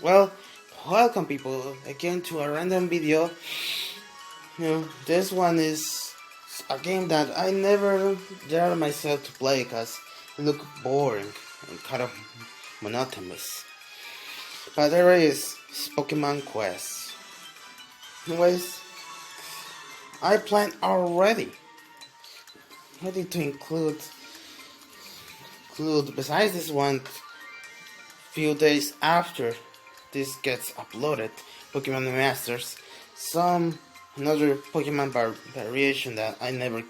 Well, welcome people again to a random video. This one is a game that I never dare myself to play because it look boring and kind of monotonous. But there is Pokemon Quest. Anyways, I plan already. Ready to include besides this one few days after this gets uploaded, Pokemon Masters, some another Pokemon variation that I never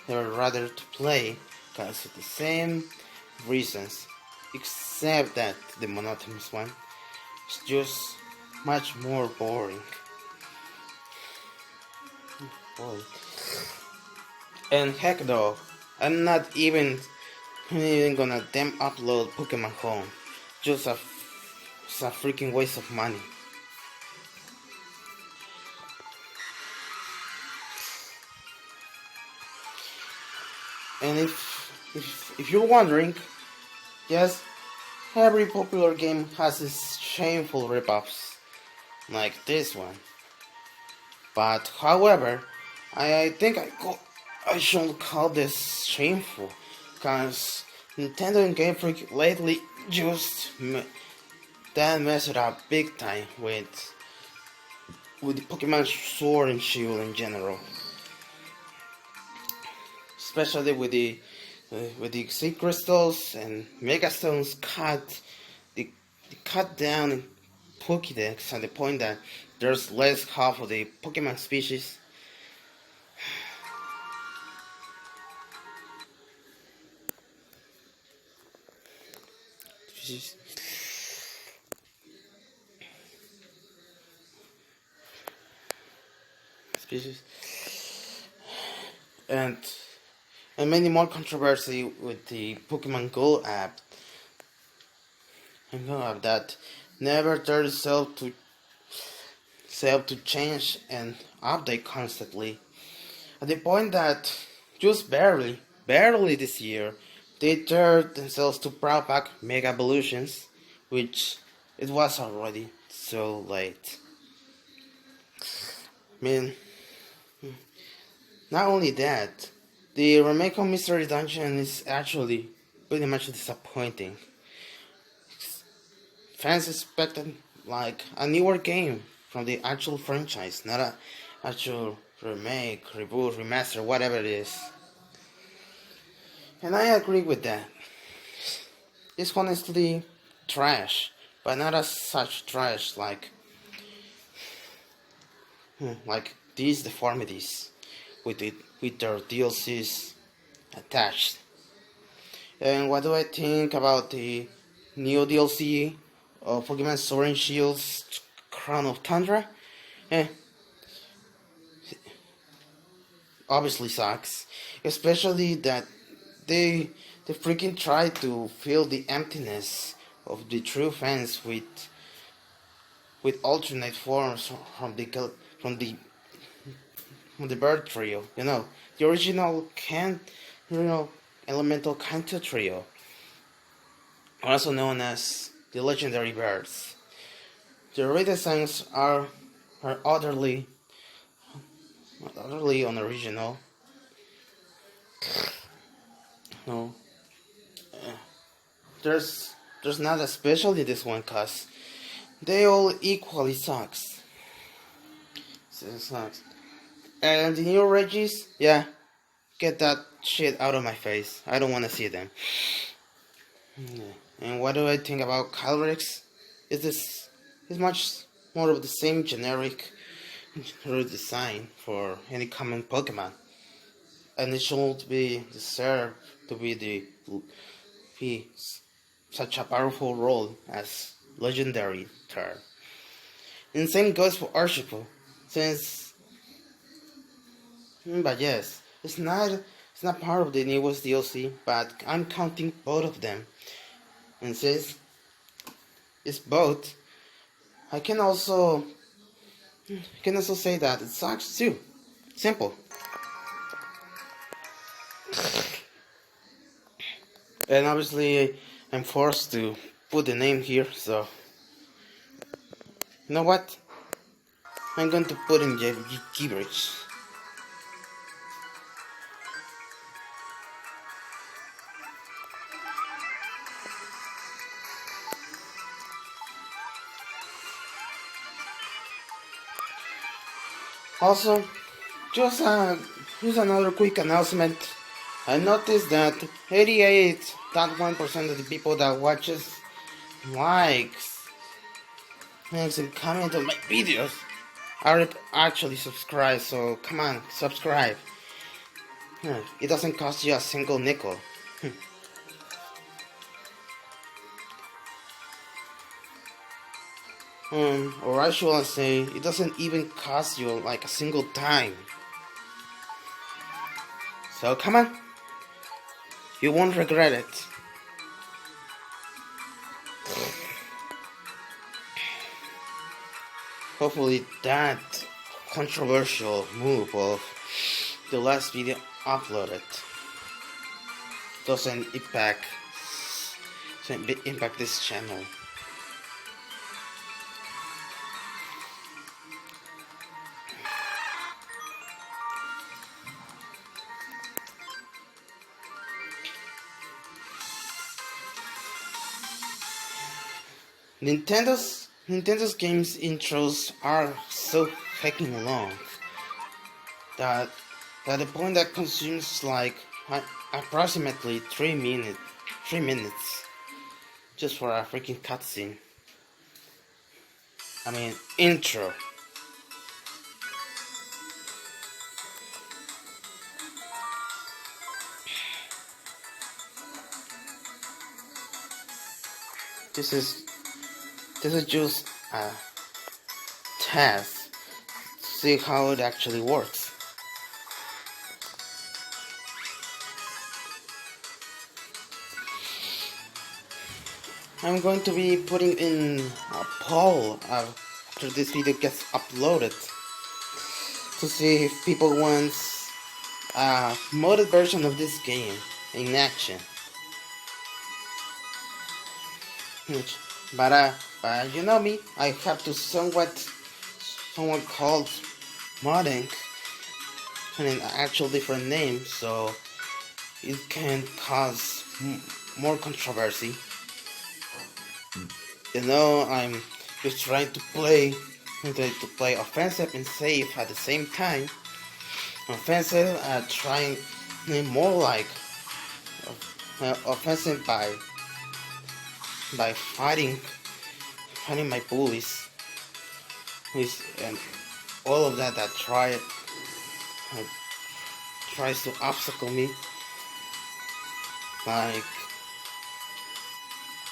rather to play because of the same reasons, except that the monotonous one is just much more boring. Boy. And heck though, I'm not even gonna damn upload Pokemon Home. It's a freaking waste of money. And if you're wondering, yes, every popular game has its shameful ripoffs, like this one. But however, I think I should call this shameful, cause Nintendo and Game Freak lately just messed it up big time with the Pokemon Sword and Shield in general, especially with the Sea Crystals and Megastones cut down in Pokédex at the point that there's less half of the Pokemon species. Species and many more controversy with the Pokemon Go app. That never turns itself to change and update constantly. At the point that just barely this year, they turned themselves to proud pack Mega Evolutions, which it was already so late. I mean, not only that, the remake of Mystery Dungeon is actually pretty much disappointing. Fans expected like a newer game from the actual franchise, not a actual remake, reboot, remaster, whatever it is. And I agree with that. This one is honestly trash, but not as such trash like these deformities with their DLCs attached. And what do I think about the new DLC of Pokemon Sword and Shield's Crown of Tundra? Eh, obviously sucks. Especially that they freaking try to fill the emptiness of the true fans with alternate forms from the from the bird trio. The original elemental Kanto trio, also known as the legendary birds. The redesigns are utterly unoriginal. No, there's not especially this one, cause they all equally sucks. So it sucks. And the new Regis, yeah, get that shit out of my face. I don't want to see them. And what do I think about Calyrex? Is much more of the same generic design for any common Pokemon, and it should be deserved to be such a powerful role as legendary turn. And same goes for Urshifu, since but yes, it's not part of the newest DLC, but I'm counting both of them. And since it's both, I can also say that it sucks too. Simple. And obviously I'm forced to put the name here, so You know what? I'm going to put in gibberish. Also, just another quick announcement. I noticed that 88.1% of the people that watches likes and comment on my videos are actually subscribed. So come on, subscribe. It doesn't cost you a single nickel. Or I should say, it doesn't even cost you like a single dime. So come on, you won't regret it. Hopefully that controversial move of the last video uploaded doesn't impact this channel. Nintendo's games intros are so fucking long that the point that consumes like approximately 3 minutes just for a freaking cutscene. I mean intro. This is just a test to see how it actually works. I'm going to be putting in a poll after this video gets uploaded to see if people want a modded version of this game in action. But you know me, I have to somewhat called modding and an actual different name, so it can cause more controversy. You know, I'm just trying to play offensive and safe at the same time. Offensive, trying more like offensive by fighting my bullies, and all of that tries to obstacle me, like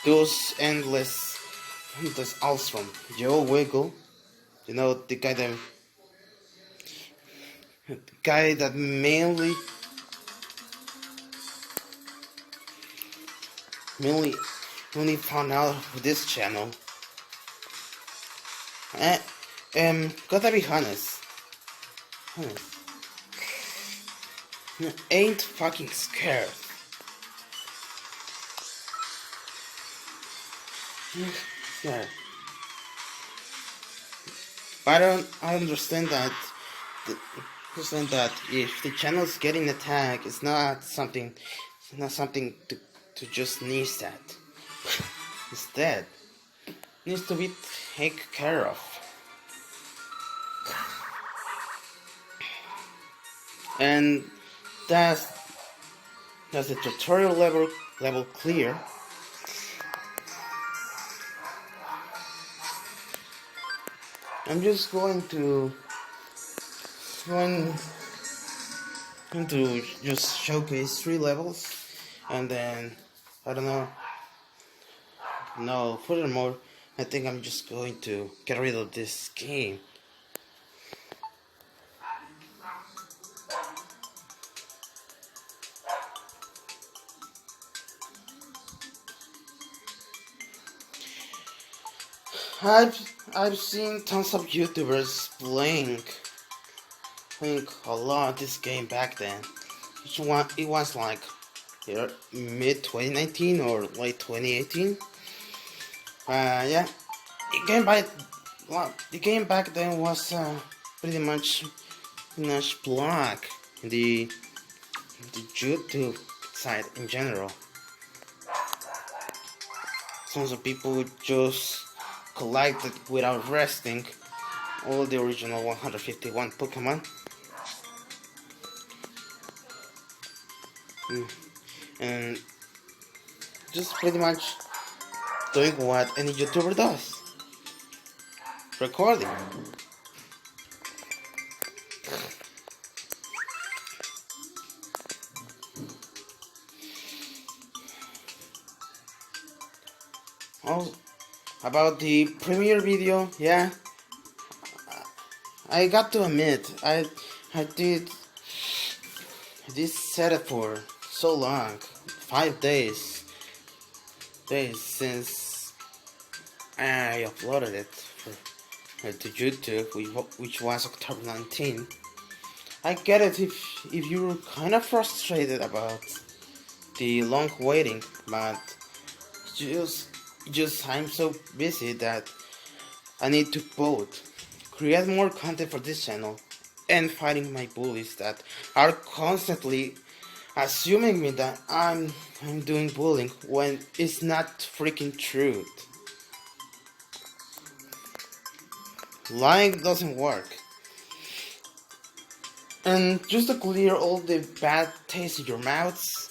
those alls from Joe Wiggle, you know, the guy that mainly found out of this channel. Gotta be honest. Ain't fucking scared. Yeah. I understand that if the channel is getting attacked, it's not something to just sneeze at. Instead, it needs to be taken care of. And that's the tutorial level clear. I'm just going to just showcase 3 levels, and then I don't know. No, furthermore, I think I'm just going to get rid of this game. I've seen tons of YouTubers playing a lot this game back then. It was like mid 2019 or late 2018. Yeah, Well, the game back then was pretty much block in the YouTube side in general. Tons of people just collected without resting all the original 151 Pokemon. And just pretty much doing what any YouTuber does. Recording. Oh, about the premiere video, yeah, I got to admit, I did this setup for so long, 5 days since I uploaded it to YouTube, which was October 19. I get it if you're kind of frustrated about the long waiting, but just just I'm so busy that I need to both create more content for this channel and fighting my bullies that are constantly assuming me that I'm doing bullying when it's not freaking truth. Lying doesn't work. And just to clear all the bad taste in your mouths,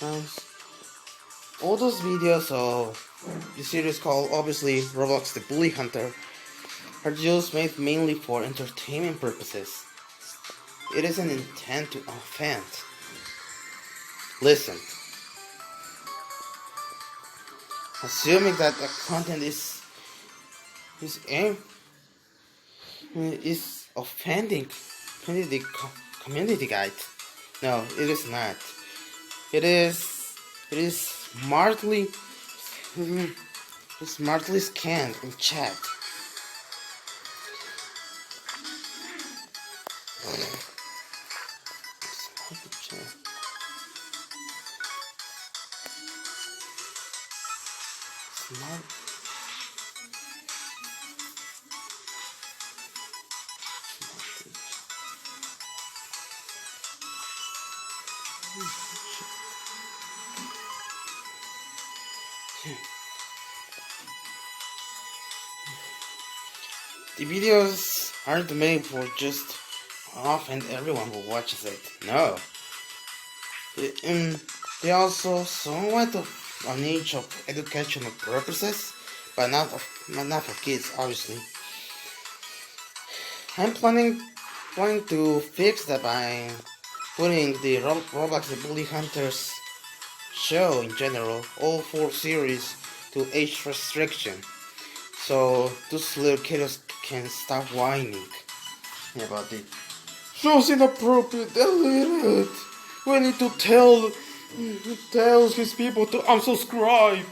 um, all those videos of the series called obviously Roblox the Bully Hunter are just made mainly for entertainment purposes. It isn't intent to offend. Listen, assuming that the content is aim is offending the community guide. No, it is not. It is smartly scanned and checked. Smart. The videos aren't made for just offend everyone who watches it. No. They also somewhat of a niche of educational purposes, but not for kids, obviously. I'm planning to fix that by putting the Roblox the Bully Hunters show in general, all 4 series, to age restriction, so those little kiddos can stop whining about it. Show's inappropriate, delete it. We need to tell his people to unsubscribe.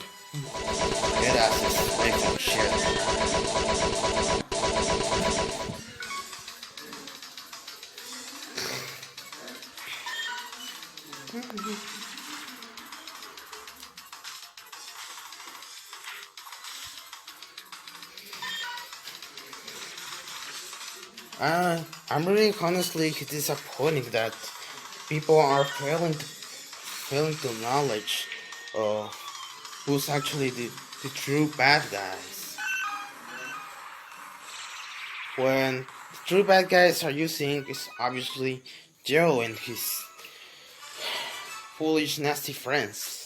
Get asses, make some shit. I'm really honestly disappointed that people are failing to acknowledge who's actually the true bad guys. When the true bad guys are using is obviously Joe and his foolish nasty friends.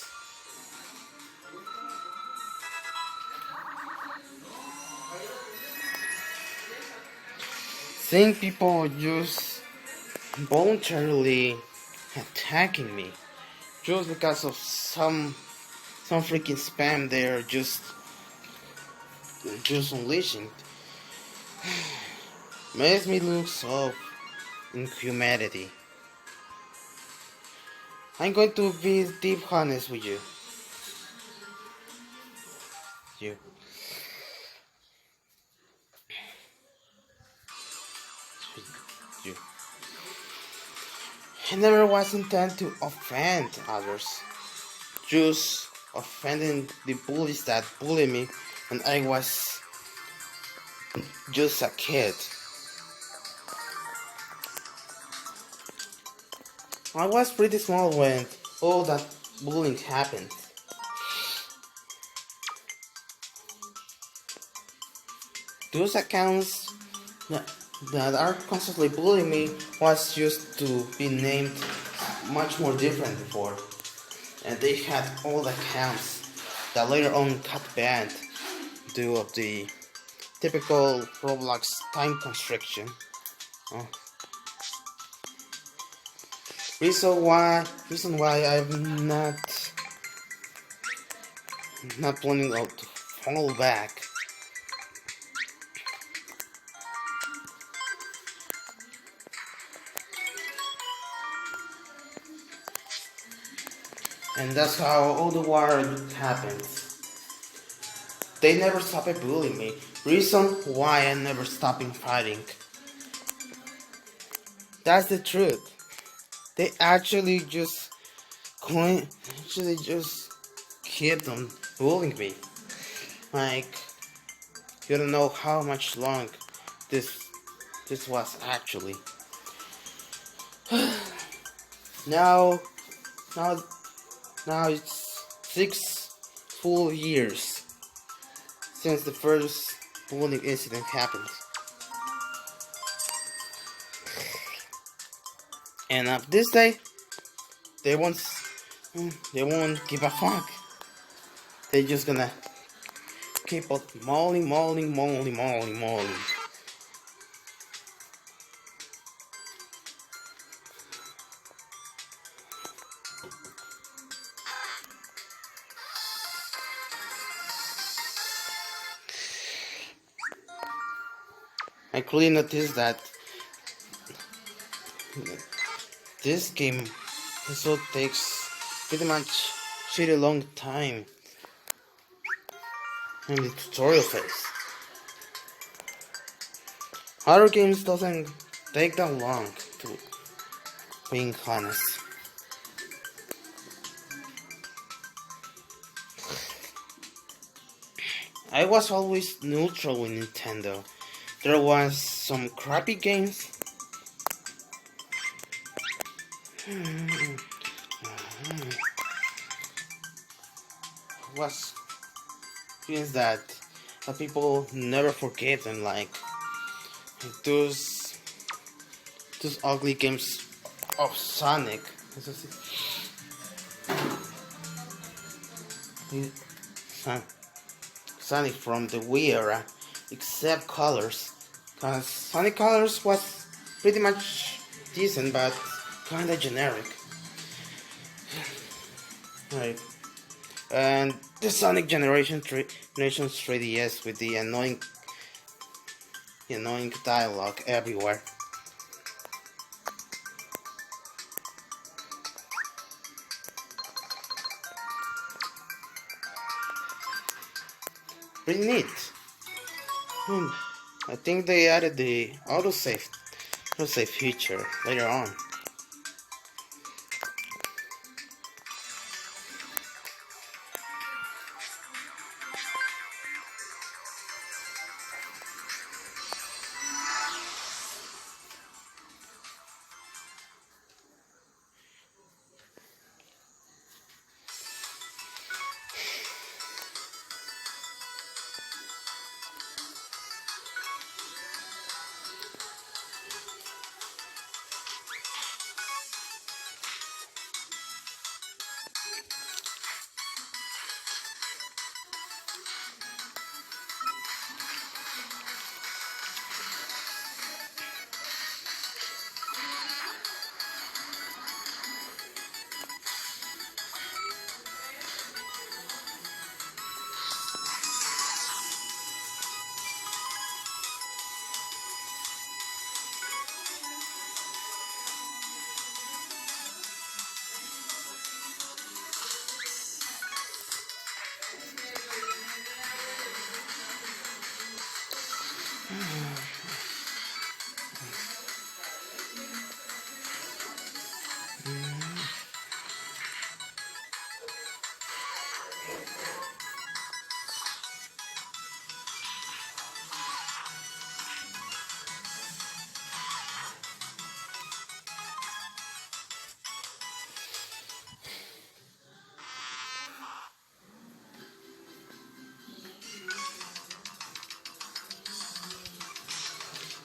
Seeing people just voluntarily attacking me just because of some freaking spam they're just unleashing makes me look so inhumanity. I'm going to be deep honest with you. You. It never was intended to offend others. Just offending the bullies that bullied me when I was just a kid. I was pretty small when all that bullying happened. Those accounts that, that are constantly bullying me was used to be named much more different before. And they had old accounts that later on got banned due of the typical Roblox time constriction. Oh. Reason why I'm not planning to fall back. And that's how all the war happens. They never stopped bullying me. Reason why I never stopped fighting. That's the truth. They actually just kept on bullying me. Like, you don't know how much long this this was actually. Now now now it's 6 full years since the first bullying incident happened. And up this day, they won't they won't give a fuck. They're just gonna keep on mauling. I clearly noticed that this game also takes pretty much shitty long time in the tutorial phase. Other games doesn't take that long, to being honest. I was always neutral with Nintendo. There was some crappy games. Was games that people never forget, and like those ugly games of Sonic. Sonic from the Wii era, except Colors, cause Sonic Colors was pretty much decent but kinda generic. Right. And the Sonic Generations 3DS with the annoying dialogue everywhere. Pretty neat. I think they added the autosave feature later on.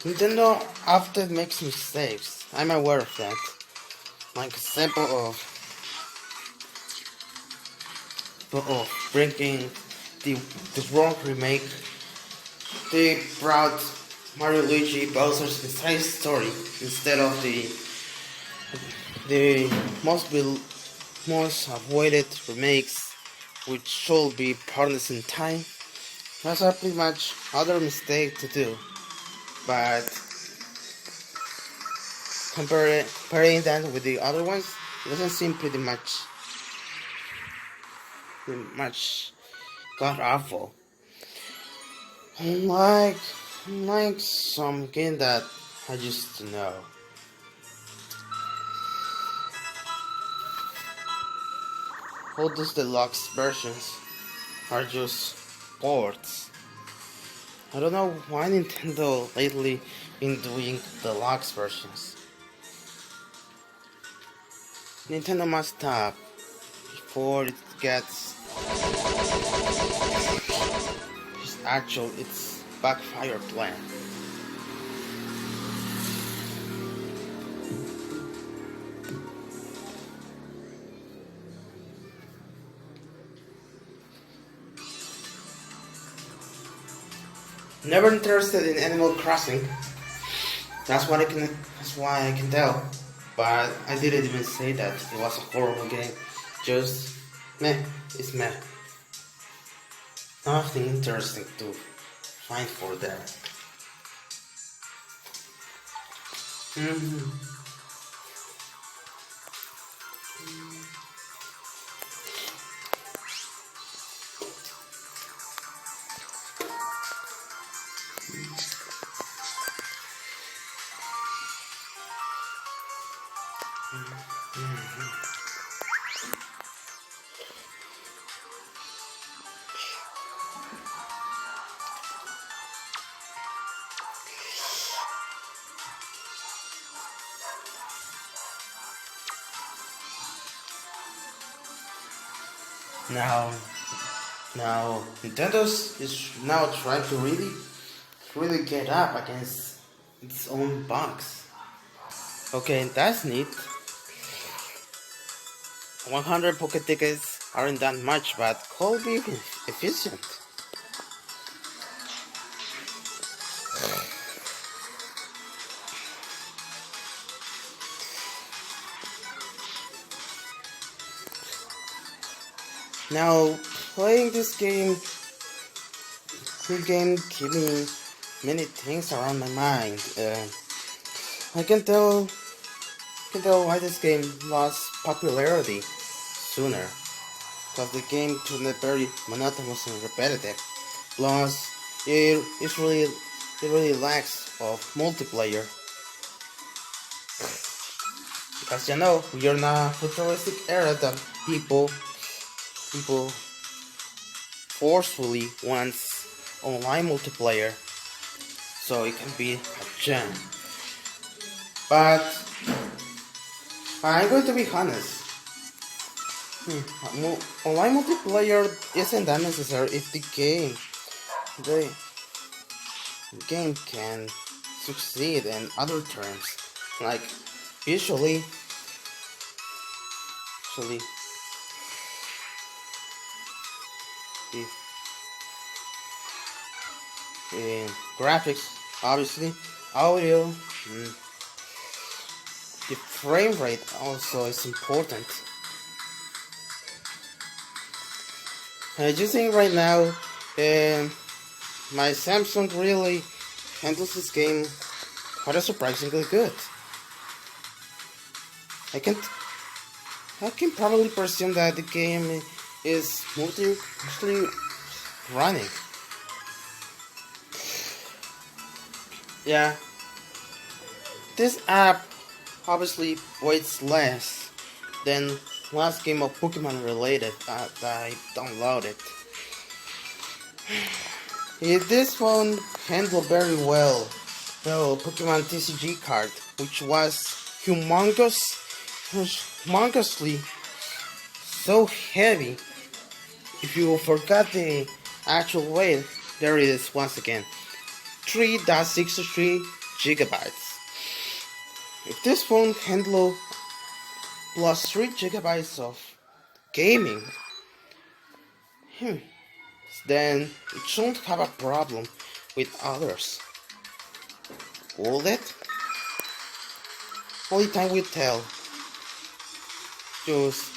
Nintendo often makes mistakes. I'm aware of that. Like example of bringing the the wrong remake. They brought Mario Luigi Bowser's entire story instead of the most avoided remakes, which should be partners in time. That's a pretty much other mistake to do, but comparing that with the other ones, it doesn't seem pretty much god awful. Unlike unlike some game that I used to know. All those deluxe versions are just ports. I don't know why Nintendo lately been doing deluxe versions. Nintendo must stop before it gets its backfire plan. Never interested in Animal Crossing. That's why I can tell. But I didn't even say that it was a horrible game. Just meh. It's meh. Nothing interesting to find for that. Mhm. Now, now Nintendo's is now trying to really get up against its own bugs. Okay, that's neat. 100 pocket tickets aren't that much, but could be efficient. Now, playing this game keep me many things around my mind. I can tell why this game lost popularity sooner, because the game turned very monotonous and repetitive. Plus, it really lacks of multiplayer. Because you know, we are in a futuristic era that people forcefully wants online multiplayer, so it can be a gem. But I'm going to be honest. Online multiplayer isn't that necessary if the game can succeed in other terms, like visually, visually, the graphics, obviously, audio, the frame rate also is important. Just saying right now, my Samsung really handles this game quite surprisingly good. I can I can probably presume that the game is mostly running. Yeah, this app obviously weighs less than last game of Pokemon related that I downloaded. This phone handled very well the Pokemon TCG card, which was humongously so heavy. If you forgot the actual weight, there it is once again. 3.63 gigabytes. If this phone handle plus 3 gigabytes of gaming, then it shouldn't have a problem with others. Will it? Only time will tell. Just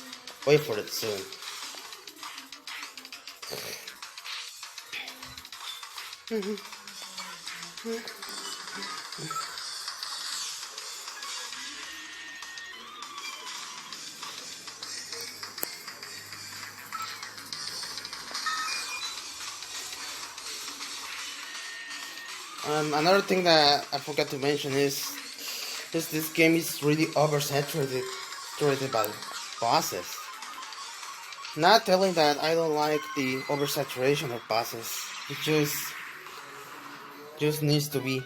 wait for it soon. Another thing that I forgot to mention is this game is really oversaturated by bosses. Not telling that I don't like the oversaturation of bosses. It just needs to be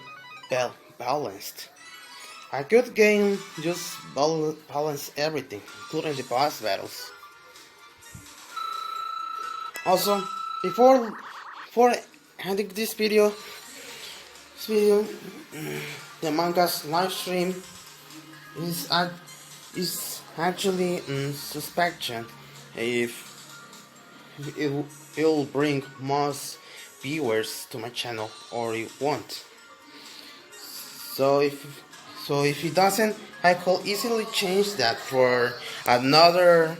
balanced. A good game just balance everything, including the boss battles. Also, before ending this video, the manga's live stream is actually suspension if it'll bring most viewers to my channel or it won't. So if it doesn't, I could easily change that for another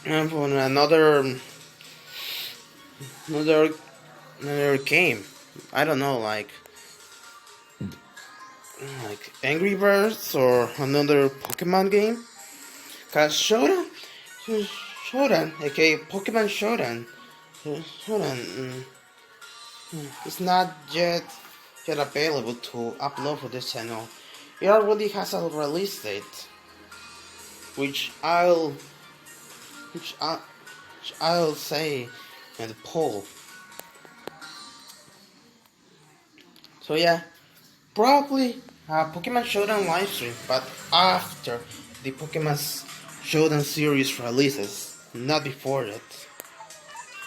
another game. I don't know, like Angry Birds or another Pokemon game. Cause Shodan, aka Pokemon Shodan, it's not yet available to upload for this channel. It already has a release date, which I'll say in the poll. So yeah, probably Pokemon Showdown livestream, but after the Pokemon Showdown series releases, not before it.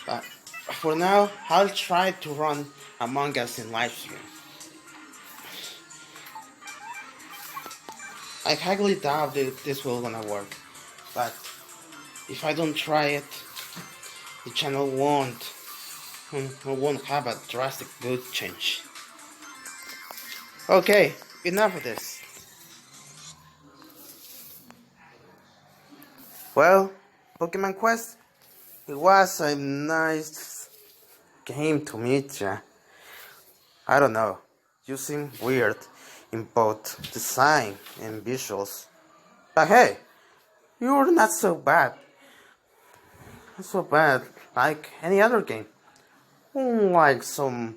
But for now, I'll try to run Among Us in livestream. I highly doubt that this will gonna work, but if I don't try it, the channel won't have a drastic good change. Okay, enough of this. Well, Pokemon Quest, it was a nice game to meet ya. I don't know, you seem weird in both design and visuals. But hey, you're not so bad. Not so bad like any other game. Like some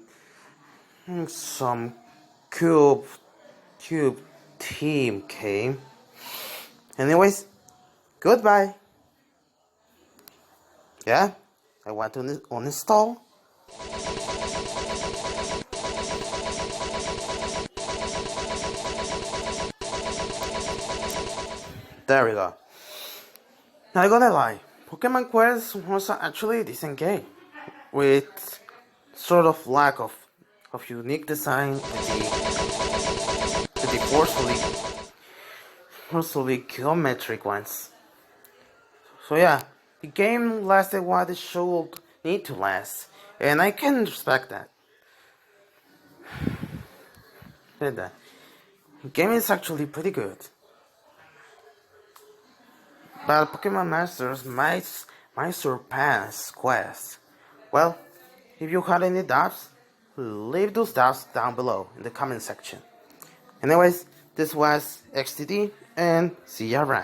cube team game. Anyways, goodbye. Yeah, I want to uninstall. There we go. Not gonna lie, Pokemon Quest was actually a decent game, with sort of lack of unique design with the forcefully geometric ones. So yeah, the game lasted what it should need to last, and I can respect that. The game is actually pretty good. But Pokemon Masters might surpass Quest. Well, if you had any doubts, leave those doubts down below in the comment section. Anyways, this was XTD, and see ya around.